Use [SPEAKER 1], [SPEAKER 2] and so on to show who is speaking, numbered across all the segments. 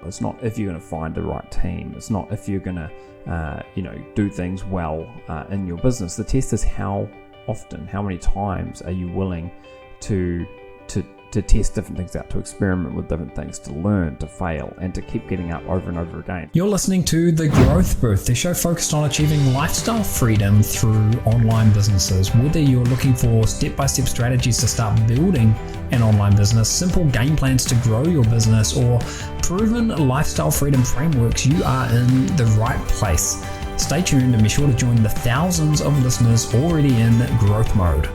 [SPEAKER 1] It's not if you're going to find the right team. It's not if you're going to, do things well in your business. The test is how often, how many times are you willing to test different things out, to experiment with different things, to learn, to fail, and to keep getting up over and over again.
[SPEAKER 2] You're listening to The Growth Booth, the show focused on achieving lifestyle freedom through online businesses. Whether you're looking for step-by-step strategies to start building an online business, simple game plans to grow your business, or proven lifestyle freedom frameworks, you are in the right place. Stay tuned and be sure to join the thousands of listeners already in growth mode.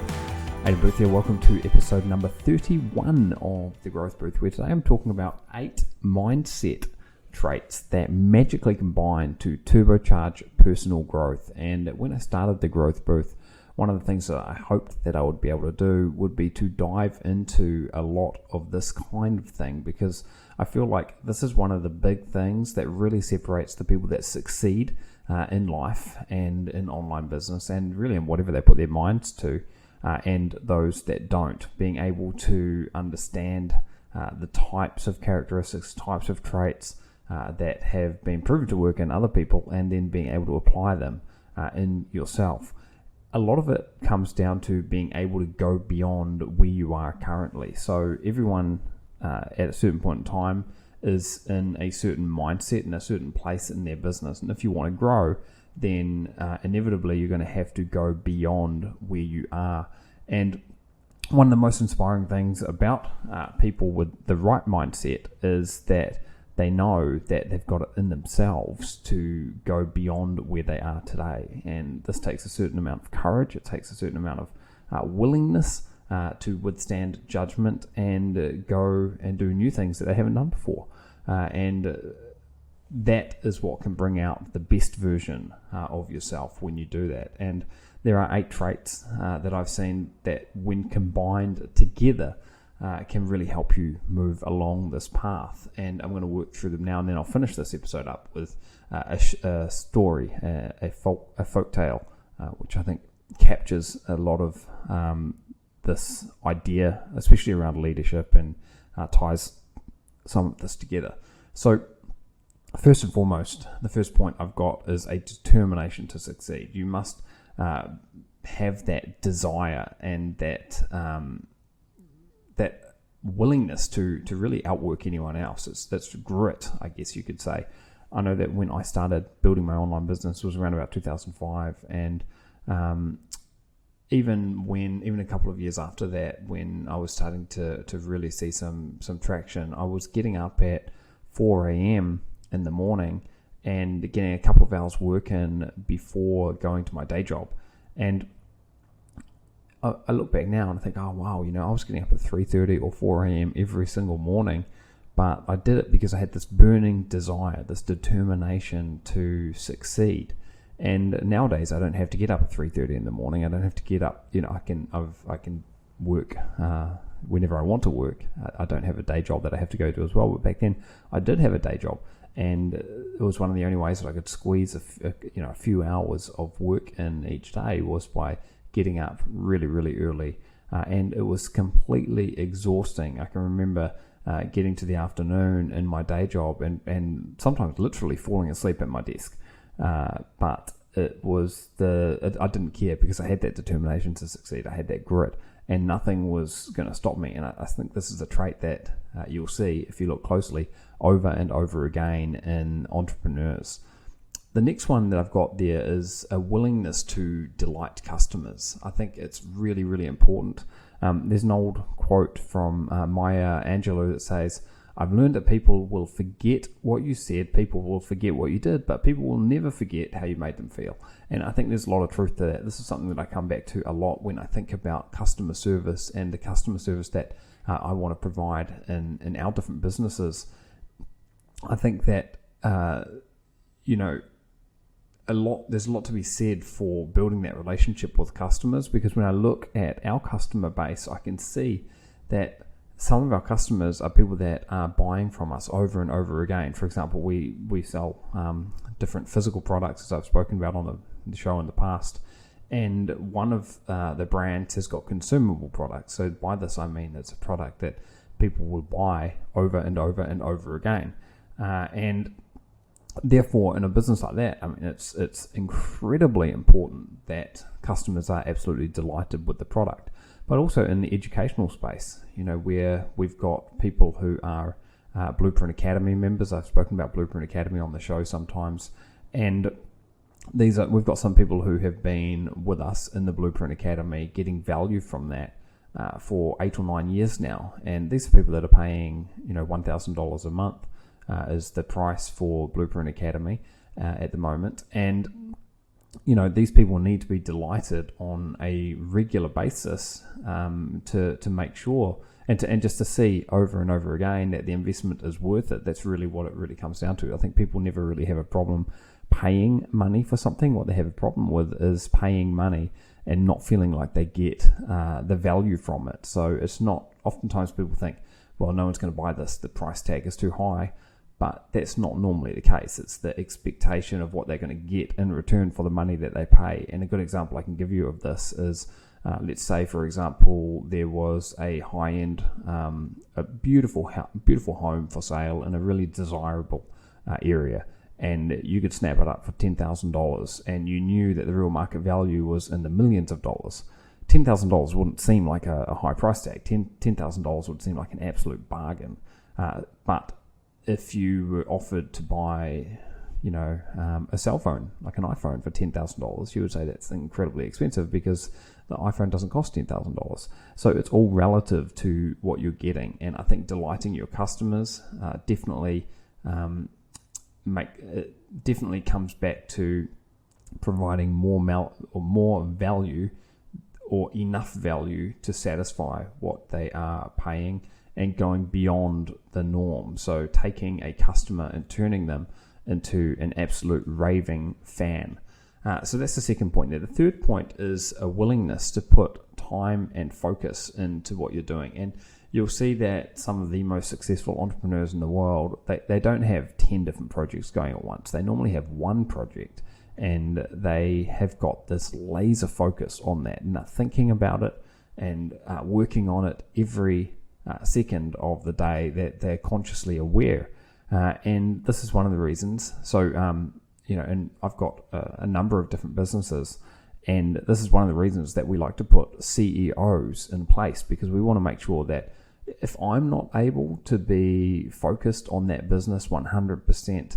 [SPEAKER 1] Aidan Booth here. Welcome to episode number 31 of The Growth Booth, where today I'm talking about 8 mindset traits that magically combine to turbocharge personal growth. And when I started The Growth Booth, one of the things that I hoped that I would be able to do would be to dive into a lot of this kind of thing, because I feel like this is one of the big things that really separates the people that succeed in life and in online business, and really in whatever they put their minds to. And those that don't, being able to understand the types of characteristics, types of traits that have been proven to work in other people, and then being able to apply them in yourself. A lot of it comes down to being able to go beyond where you are currently. So everyone at a certain point in time is in a certain mindset, in a certain place in their business. And if you want to grow, then inevitably you're going to have to go beyond where you are. And one of the most inspiring things about people with the right mindset is that they know that they've got it in themselves to go beyond where they are today. And this takes a certain amount of courage. It takes a certain amount of willingness to withstand judgment and go and do new things that they haven't done before. And that is what can bring out the best version of yourself when you do that. And there are 8 traits that I've seen that, when combined together, can really help you move along this path. And I'm going to work through them now, and then I'll finish this episode up with a story, a folktale, which I think captures a lot of this idea, especially around leadership, and ties some of this together. So first and foremost, the first point I've got is a determination to succeed. You must have that desire and that willingness to really outwork anyone else. That's grit, I guess you could say. I know that when I started building my online business, it was around about 2005, and even a couple of years after that, when I was starting to really see some traction, I was getting up at 4 a.m. in the morning and getting a couple of hours work in before going to my day job. And I look back now and I think, oh wow, I was getting up at 3:30 or 4 a.m. every single morning, but I did it because I had this burning desire, this determination to succeed. And nowadays I don't have to get up at 3:30 in the morning. I don't have to get up. I can work whenever I want to work. I don't have a day job that I have to go to as well. But back then I did have a day job, and it was one of the only ways that I could squeeze a few hours of work in each day was by getting up really, really early. And it was completely exhausting. I can remember getting to the afternoon in my day job and sometimes literally falling asleep at my desk. But it was I didn't care, because I had that determination to succeed. I had that grit, and nothing was going to stop me. And I think this is a trait that you'll see, if you look closely, over and over again in entrepreneurs. The next one that I've got there is a willingness to delight customers. I think it's really, really important. There's an old quote from Maya Angelou that says, "I've learned that people will forget what you said, people will forget what you did, but people will never forget how you made them feel." And I think there's a lot of truth to that. This is something that I come back to a lot when I think about customer service and the customer service that I want to provide in our different businesses. I think that, there's a lot to be said for building that relationship with customers, because when I look at our customer base, I can see that some of our customers are people that are buying from us over and over again. For example, we sell different physical products, as I've spoken about on the show in the past, and one of the brands has got consumable products. So by this I mean it's a product that people will buy over and over and over again. And therefore, in a business like that, I mean, it's incredibly important that customers are absolutely delighted with the product. But also in the educational space, where we've got people who are Blueprint Academy members. I've spoken about Blueprint Academy on the show sometimes, and we've got some people who have been with us in the Blueprint Academy, getting value from that for 8 or 9 years now. And these are people that are paying, $1,000 a month is the price for Blueprint Academy at the moment. And these people need to be delighted on a regular basis to make sure and just to see over and over again that the investment is worth it. That's really what it really comes down to. I think people never really have a problem paying money for something. What they have a problem with is paying money and not feeling like they get the value from it. So it's not, oftentimes people think, well, no one's going to buy this, the price tag is too high. But that's not normally the case. It's the expectation of what they're going to get in return for the money that they pay. And a good example I can give you of this is, let's say, for example, there was a high-end, a beautiful home for sale in a really desirable area, and you could snap it up for $10,000, and you knew that the real market value was in the millions of dollars. $10,000 wouldn't seem like a high price tag. $10,000 would seem like an absolute bargain. But if you were offered to buy, a cell phone, like an iPhone for $10,000, you would say that's incredibly expensive because the iPhone doesn't cost $10,000. So it's all relative to what you're getting. And I think delighting your customers definitely comes back to providing more value or enough value to satisfy what they are paying, and going beyond the norm. So taking a customer and turning them into an absolute raving fan. So that's the second point there. The third point is a willingness to put time and focus into what you're doing. And you'll see that some of the most successful entrepreneurs in the world, they don't have 10 different projects going at once. They normally have one project, and they have got this laser focus on that, and they're thinking about it and working on it every second of the day, that they're consciously aware. And this is one of the reasons. So, and I've got a number of different businesses, and this is one of the reasons that we like to put CEOs in place, because we want to make sure that if I'm not able to be focused on that business 100%,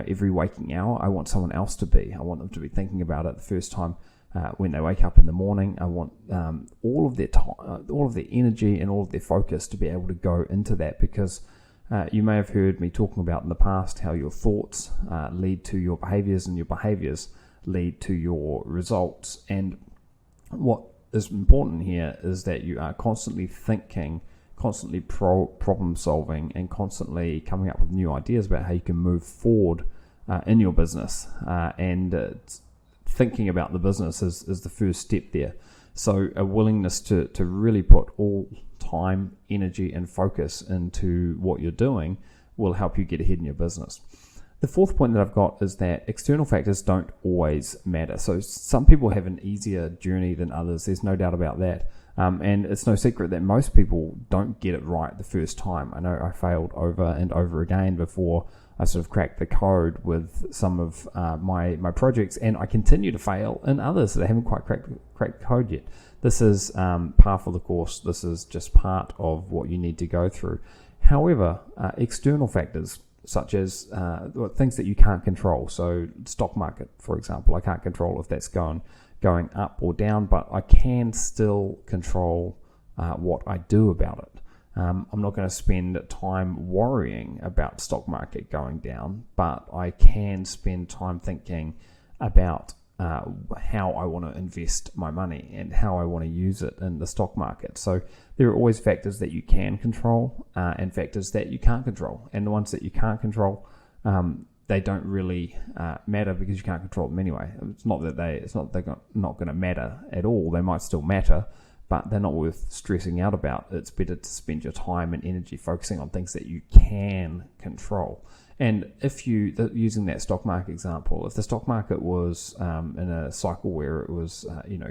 [SPEAKER 1] every waking hour, I want someone else to be. I want them to be thinking about it the first time when they wake up in the morning. I want all of their time, all of their energy, and all of their focus to be able to go into that, because you may have heard me talking about in the past how your thoughts lead to your behaviors, and your behaviors lead to your results. And what is important here is that you are constantly thinking, constantly problem solving, and constantly coming up with new ideas about how you can move forward in your business. And thinking about the business is the first step there. So a willingness to really put all time, energy, and focus into what you're doing will help you get ahead in your business. The fourth point that I've got is that external factors don't always matter. So some people have an easier journey than others. There's no doubt about that. And it's no secret that most people don't get it right the first time. I know I failed over and over again before I sort of cracked the code with some of my projects, and I continue to fail in others that I haven't quite cracked the code yet. This is par for the course. This is just part of what you need to go through. However, external factors such as things that you can't control. So stock market, for example, I can't control if that's going up or down, but I can still control what I do about it. I'm not going to spend time worrying about stock market going down, but I can spend time thinking about how I want to invest my money and how I want to use it in the stock market. So there are always factors that you can control and factors that you can't control. And the ones that you can't control, they don't really matter because you can't control them anyway. It's not that they're not going to matter at all. They might still matter, but they're not worth stressing out about. It's better to spend your time and energy focusing on things that you can control. And if using that stock market example, if the stock market was in a cycle where it was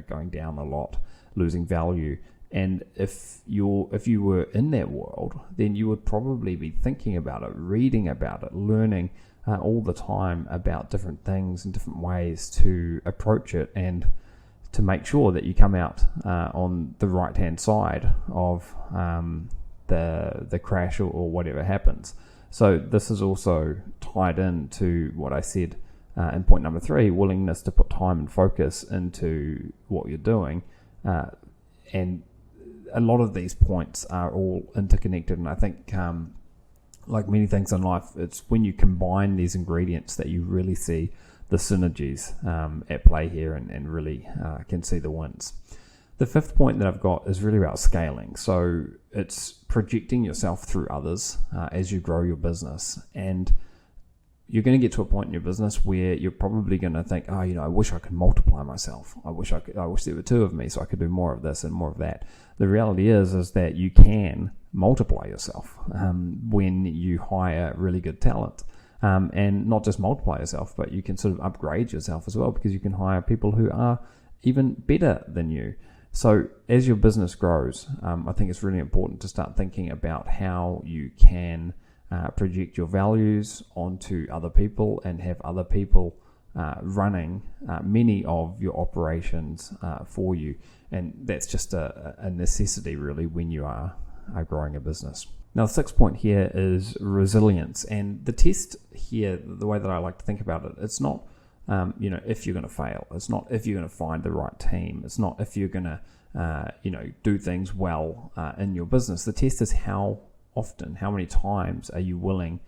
[SPEAKER 1] going down a lot, losing value, And if you were in that world, then you would probably be thinking about it, reading about it, learning all the time about different things and different ways to approach it, and to make sure that you come out on the right hand side of the crash or whatever happens. So this is also tied into what I said in point number 3, willingness to put time and focus into what you're doing. And a lot of these points are all interconnected, and I think like many things in life, it's when you combine these ingredients that you really see the synergies at play here, and really can see the wins. The 5th point that I've got is really about scaling. So it's projecting yourself through others as you grow your business. And you're going to get to a point in your business where you're probably going to think, I wish I could multiply myself. I wish there were 2 of me so I could do more of this and more of that. The reality is that you can multiply yourself when you hire really good talent. And not just multiply yourself, but you can sort of upgrade yourself as well, because you can hire people who are even better than you. So as your business grows, I think it's really important to start thinking about how you can project your values onto other people, and have other people running many of your operations for you. And that's just a necessity really when you are growing a business. Now, the 6th point here is resilience. And the test here, the way that I like to think about it, it's not if you're going to fail. It's not if you're going to find the right team. It's not if you're going to do things well in your business. The test is how often, how many times are you willing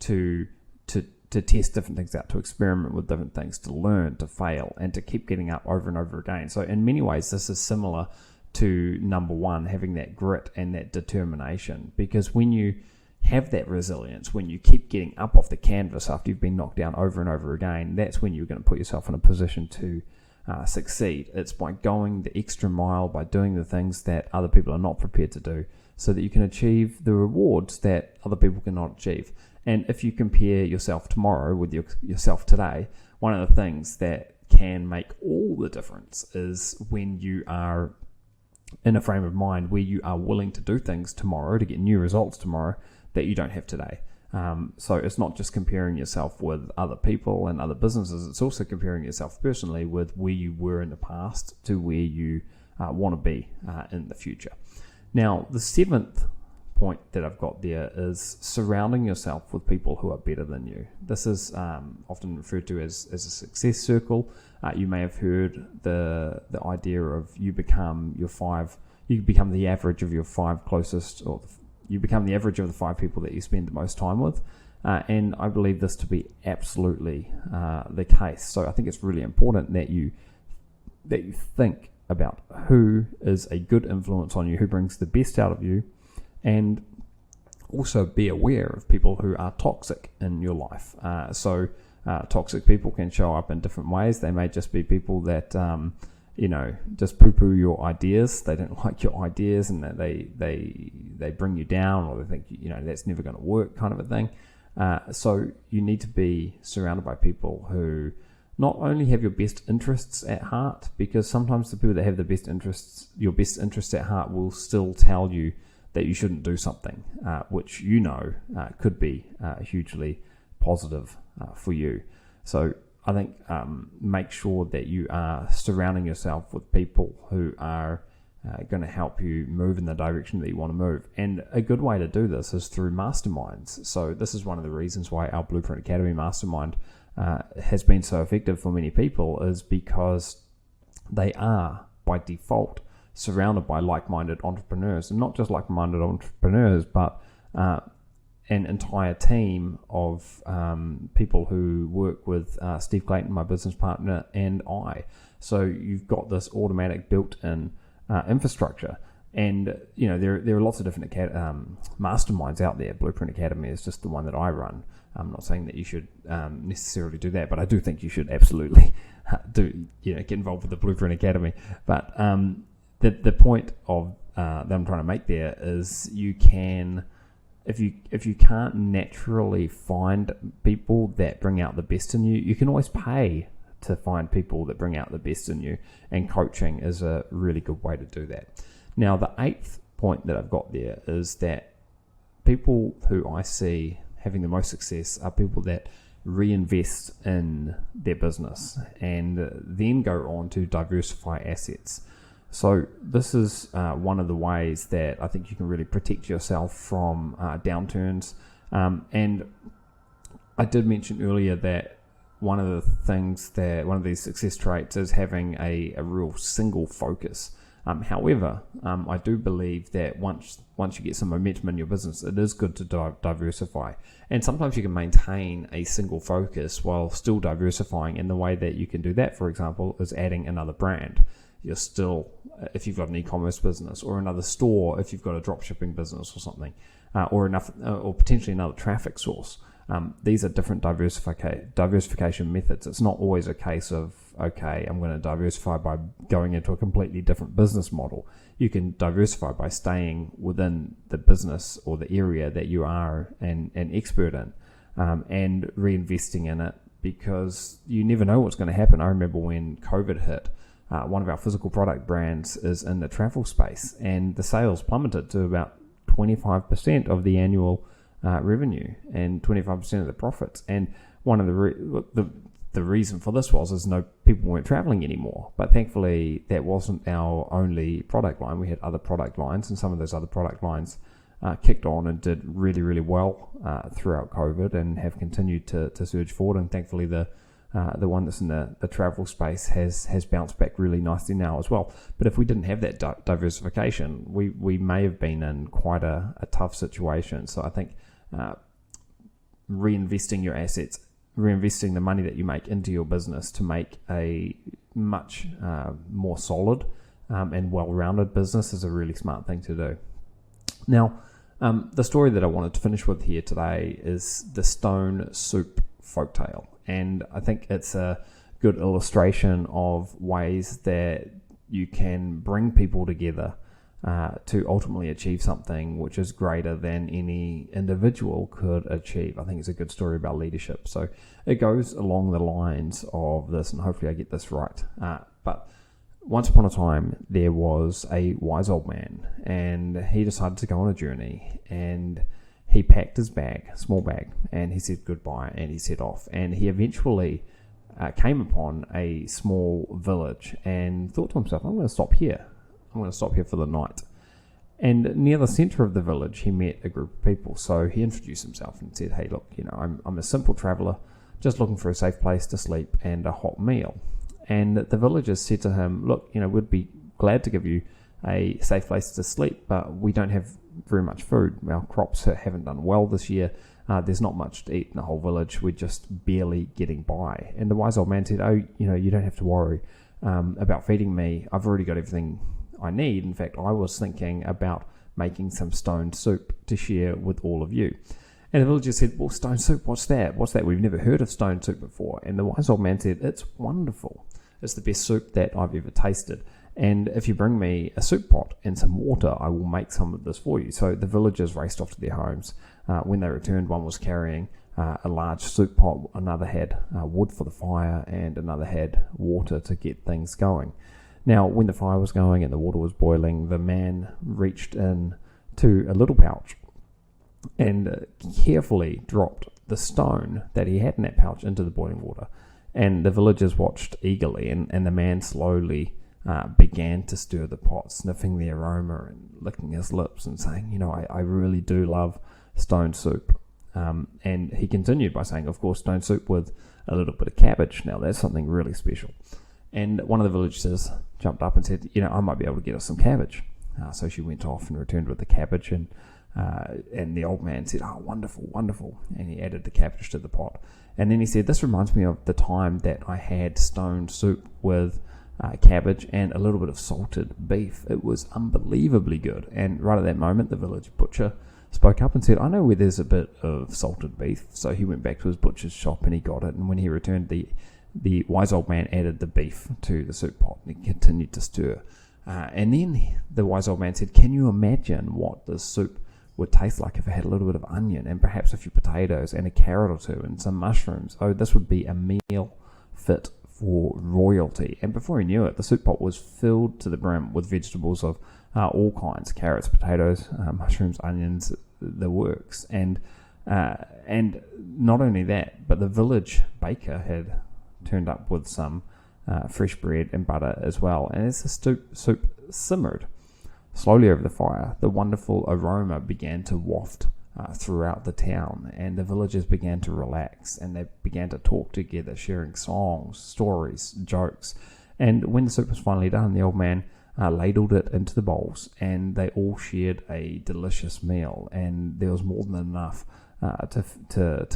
[SPEAKER 1] to test different things out, to experiment with different things, to learn, to fail, and to keep getting up over and over again. So in many ways, this is similar to number 1, having that grit and that determination. Because when you have that resilience, when you keep getting up off the canvas after you've been knocked down over and over again, that's when you're going to put yourself in a position to succeed. It's by going the extra mile, by doing the things that other people are not prepared to do, so that you can achieve the rewards that other people cannot achieve. And if you compare yourself tomorrow with yourself today, one of the things that can make all the difference is when you are in a frame of mind where you are willing to do things tomorrow to get new results tomorrow that you don't have today. So it's not just comparing yourself with other people and other businesses, it's also comparing yourself personally with where you were in the past to where you want to be in the future. Now, the 7th point that I've got there is surrounding yourself with people who are better than you. This is often referred to as a success circle. You may have heard the idea of you become the average of your 5 closest, or you become the average of the 5 people that you spend the most time with. And I believe this to be absolutely the case. So I think it's really important that you think about who is a good influence on you, who brings the best out of you, and also be aware of people who are toxic in your life. Toxic people can show up in different ways. They may just be people that just poo-poo your ideas. They don't like your ideas, and that they bring you down, or they think that's never going to work, kind of a thing. So you need to be surrounded by people who not only have your best interests at heart, because sometimes the people that have your best interests at heart will still tell you that you shouldn't do something, which could be hugely positive for you. So I think make sure that you are surrounding yourself with people who are going to help you move in the direction that you want to move. And a good way to do this is through masterminds. So this is one of the reasons why our Blueprint Academy mastermind has been so effective for many people, is because they are by default surrounded by like-minded entrepreneurs, and not just like-minded entrepreneurs, but an entire team of people who work with Steve Clayton, my business partner, and I. So you've got this automatic built-in infrastructure. And there are lots of different masterminds out there. Blueprint Academy is just the one that I run. I'm not saying that you should necessarily do that, but I do think you should absolutely get involved with the Blueprint Academy. But the point of that I'm trying to make there is, you can, if you can't naturally find people that bring out the best in you, you can always pay to find people that bring out the best in you, and coaching is a really good way to do that. Now, the eighth point that I've got there is that people who I see having the most success are people that reinvest in their business and then go on to diversify assets. So this is one of the ways that I think you can really protect yourself from downturns. And I did mention earlier that one of these success traits is having a real single focus. However, I do believe that once you get some momentum in your business, it is good to diversify. And sometimes you can maintain a single focus while still diversifying. And the way that you can do that, for example, is adding another brand. You're still, if you've got an e-commerce business, or another store if you've got a dropshipping business or something, or potentially another traffic source. These are different diversification methods. It's not always a case of, okay, I'm going to diversify by going into a completely different business model. You can diversify by staying within the business or the area that you are an expert in, and reinvesting in it, because you never know what's going to happen. I remember when COVID hit, one of our physical product brands is in the travel space, and the sales plummeted to about 25% of the annual revenue and 25% of the profits. And one of the reason for this is no people weren't traveling anymore. But thankfully, that wasn't our only product line. We had other product lines, and some of those other product lines kicked on and did really, really well throughout COVID, and have continued to surge forward. And thankfully, the one that's in the travel space has bounced back really nicely now as well. But if we didn't have that diversification, we may have been in quite a tough situation. So I think reinvesting your assets, reinvesting the money that you make into your business to make a much more solid and well-rounded business is a really smart thing to do. Now, the story that I wanted to finish with here today is the stone soup folktale. And I think it's a good illustration of ways that you can bring people together to ultimately achieve something which is greater than any individual could achieve. I think it's a good story about leadership. So it goes along the lines of this, and hopefully I get this right. But once upon a time, there was a wise old man, and he decided to go on a journey, and he packed his small bag, and he said goodbye, and he set off. And he eventually came upon a small village and thought to himself, I'm going to stop here. I'm going to stop here for the night. And near the center of the village, he met a group of people. So he introduced himself and said, hey, look, I'm a simple traveler, just looking for a safe place to sleep and a hot meal. And the villagers said to him, look, we'd be glad to give you a safe place to sleep, but we don't have very much food. Our crops haven't done well this year. There's not much to eat in the whole village. We're just barely getting by. And the wise old man said, oh, you don't have to worry about feeding me. I've already got everything I need. In fact, I was thinking about making some stone soup to share with all of you. And the villagers said, well, stone soup, what's that? We've never heard of stone soup before. And the wise old man said, it's wonderful. It's the best soup that I've ever tasted. And if you bring me a soup pot and some water, I will make some of this for you. So the villagers raced off to their homes. When they returned, one was carrying a large soup pot, another had wood for the fire, and another had water to get things going. Now, when the fire was going and the water was boiling, the man reached in to a little pouch and carefully dropped the stone that he had in that pouch into the boiling water. And the villagers watched eagerly, and the man slowly began to stir the pot, sniffing the aroma and licking his lips and saying, I really do love stone soup. And he continued by saying, of course, stone soup with a little bit of cabbage. Now, that's something really special. And one of the villagers jumped up and said, I might be able to get us some cabbage. So she went off and returned with the cabbage, and the old man said, oh, wonderful, wonderful. And he added the cabbage to the pot. And then he said, this reminds me of the time that I had stone soup with cabbage and a little bit of salted beef. It was unbelievably good. And right at that moment, the village butcher spoke up and said, I know where there's a bit of salted beef. So he went back to his butcher's shop and he got it. And when he returned, the wise old man added the beef to the soup pot and he continued to stir. And then the wise old man said, can you imagine what this soup would taste like if it had a little bit of onion and perhaps a few potatoes and a carrot or two and some mushrooms? Oh, this would be a meal fit for royalty. And before he knew it, the soup pot was filled to the brim with vegetables of all kinds, carrots, potatoes, mushrooms, onions, the works. And not only that, but the village baker had turned up with some fresh bread and butter as well. And as the soup simmered slowly over the fire, the wonderful aroma began to waft throughout the town, and the villagers began to relax, and they began to talk together, sharing songs, stories, jokes. And when the soup was finally done, the old man ladled it into the bowls, and they all shared a delicious meal, and there was more than enough to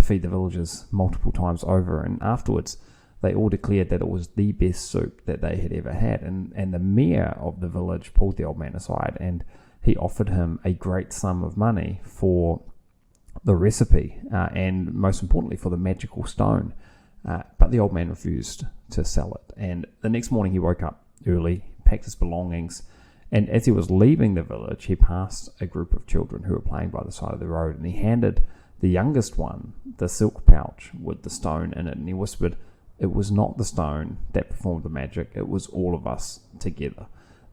[SPEAKER 1] feed the villagers multiple times over. And afterwards, they all declared that it was the best soup that they had ever had. And the mayor of the village pulled the old man aside, and he offered him a great sum of money for the recipe, and most importantly for the magical stone. But the old man refused to sell it. And the next morning he woke up early, packed his belongings, and as he was leaving the village, he passed a group of children who were playing by the side of the road, and he handed the youngest one the silk pouch with the stone in it, and he whispered, "It was not the stone that performed the magic, it was all of us together."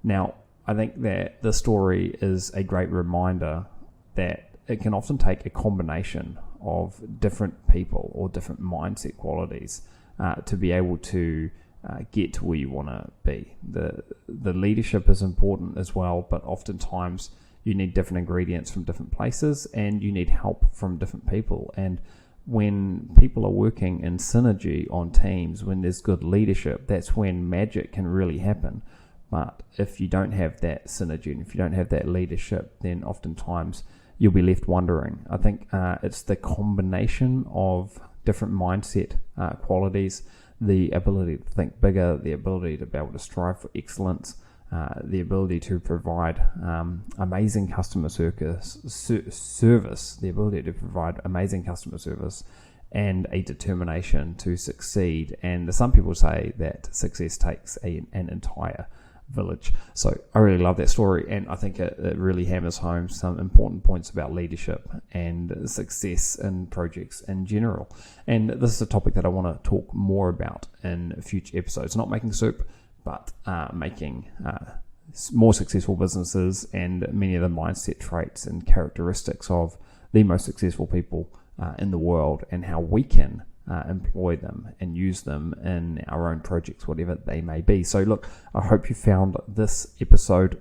[SPEAKER 1] Now, I think that the story is a great reminder that it can often take a combination of different people or different mindset qualities to be able to get to where you want to be. The leadership is important as well, but oftentimes you need different ingredients from different places, and you need help from different people. And when people are working in synergy on teams, when there's good leadership, that's when magic can really happen. But if you don't have that synergy, and if you don't have that leadership, then oftentimes you'll be left wondering. I think it's the combination of different mindset qualities, the ability to think bigger, the ability to be able to strive for excellence, the ability to provide amazing customer service, the ability to provide amazing customer service, and a determination to succeed. And some people say that success takes an entire village. So I really love that story, and I think it really hammers home some important points about leadership and success in projects in general. And this is a topic that I want to talk more about in future episodes. Not making soup, but making more successful businesses, and many of the mindset traits and characteristics of the most successful people in the world, and how we can employ them and use them in our own projects, whatever they may be. So look, I hope you found this episode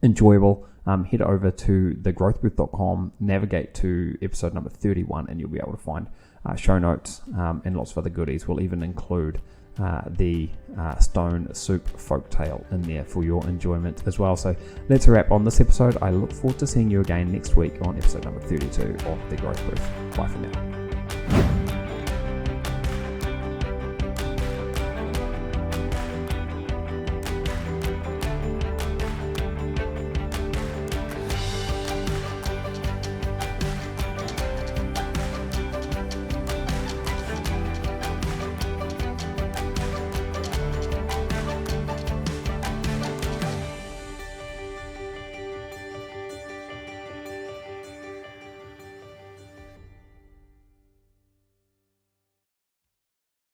[SPEAKER 1] enjoyable. Head over to thegrowthbooth.com, navigate to episode number 31, and you'll be able to find show notes and lots of other goodies. We'll even include the stone soup folktale in there for your enjoyment as well. So that's a wrap on this episode. I look forward to seeing you again next week on episode number 32 of The Growth Booth. Bye for now.